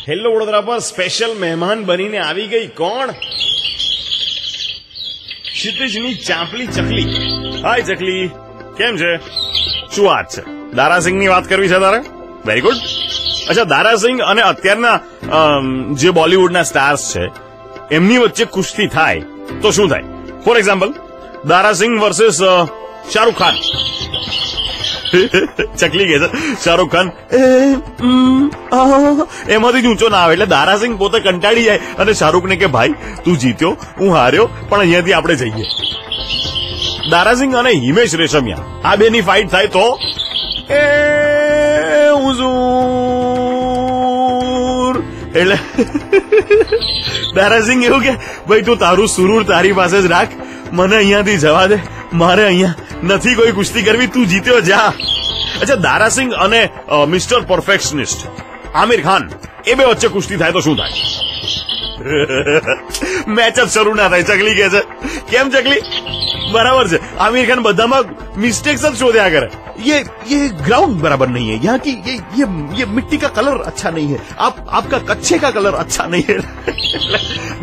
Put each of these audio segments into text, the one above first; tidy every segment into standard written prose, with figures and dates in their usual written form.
Hello Vadodara પર special મહેમાન બનીને આવી ગઈ કોણ? ક્ષિતિજની ચાંપલી ચકલી. હાય ચકલી, કેમ છે? શું વાત છે? દારાસિંહની વાત કરવી છે તારે? Very good. અચ્છા, દારાસિંહ અને અત્યારના જે બોલિવૂડના સ્ટાર્સ છે એમની વચ્ચે કુસ્તી થાય તો શું થાય? For example, Dara Singh versus Shahrukh Khan. ચકલી કે છે શાહરૂખ ખાન એમાંથી જ ઊંચો ના આવે એટલે દારાસિંહ પોતે કંટાળી જાય અને શાહરૂખને કે ભાઈ તું જીત્યો, હું હાર્યો, પણ અહીંયાથી આપણે જઈએ. દારાસિંહ અને હિમેશ રેશમિયા આ બેની ફાઇટ થાય તો એટલે દારાસિંહ એવું કે ભાઈ તું તારું સુરૂર તારી પાસે જ રાખ, મને અહીંયાથી જવા દે, મારે અહીંયા નથી કોઈ કુસ્તી કરવી, તું જીત્યો જા. અચ્છા, દારાસિંહ અને મિસ્ટર પરફેક્શનિસ્ટ આમિર ખાન એ બે વચ્ચે કુસ્તી થાય તો શું થાય? મેચ જ શરૂ ના થાય. ચકલી કે છે કેમ ચકલી? बराबर से आमिर खान बधामा मिस्टेक्स જ શોધ્યા કરે. ये ग्राउंड बराबर नहीं है, यहाँ की ये मिट्टी का कलर अच्छा नहीं है, आपका कच्चे का कलर अच्छा नहीं है.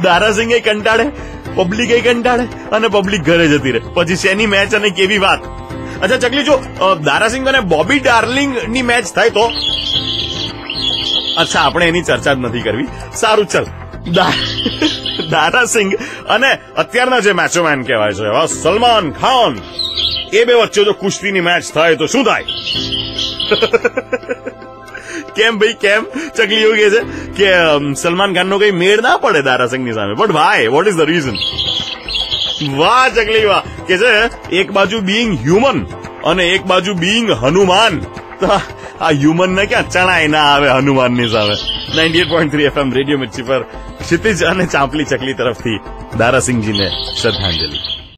दारासिंह कंटाળે, પબ્લિક કંટાળે અને પબ્લિક ઘરે જતી રહે. પછી શેની મેચ અને કેવી વાત? અચ્છા ચકલી, જો દારાસિંહ અને બોબી ડાર્લિંગ ની મેચ થાય તો? અચ્છા, આપણે એની ચર્ચા જ નથી કરવી. સારું, ચલ. દારાસિંહ અને અત્યારના જે મેચોમેન કહેવાય છે સલમાન ખાન એ બે વચ્ચે જો કુસ્તીની મેચ થાય તો શું થાય? કેમ ભાઈ કેમ? ચકલી એવું કહે છે કે સલમાન ખાનનો કઈ મેળ ના પડે દારાસિંહની સામે. But Y? What is the reason? વાહ ચકલી વાહ. કે છે એક બાજુ બીઈંગ હ્યુમન અને એક બાજુ બીઈંગ હનુમાન. તો આ હ્યુમન ને ક્યાં ચણાય ના આવે હનુમાનની સામે. 98.3 FM રેડિયો મિર્ચી પર ક્ષિતિજ અને ચાંપલી ચકલી તરફથી દારાસિંહજીને શ્રદ્ધાંજલિ.